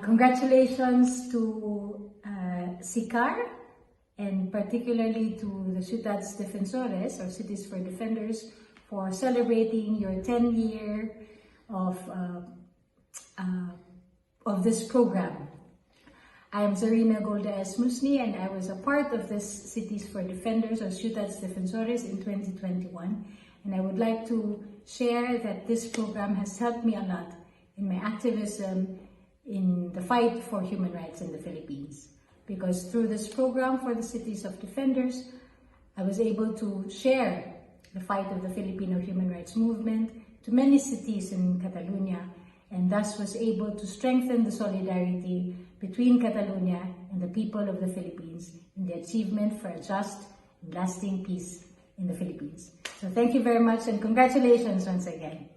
Congratulations to SICAR, and particularly to the Ciutats Defensores, or Cities for Defenders, for celebrating your 10th year of this program. I am Czarina Musni, and I was a part of this Cities for Defenders, or Ciutats Defensores, in 2021. And I would like to share that this program has helped me a lot in my activism in the fight for human rights in the Philippines. Because through this program for the Cities of Defenders, I was able to share the fight of the Filipino human rights movement to many cities in Catalunya, and thus was able to strengthen the solidarity between Catalunya and the people of the Philippines in the achievement for a just and lasting peace in the Philippines. So thank you very much, and congratulations once again.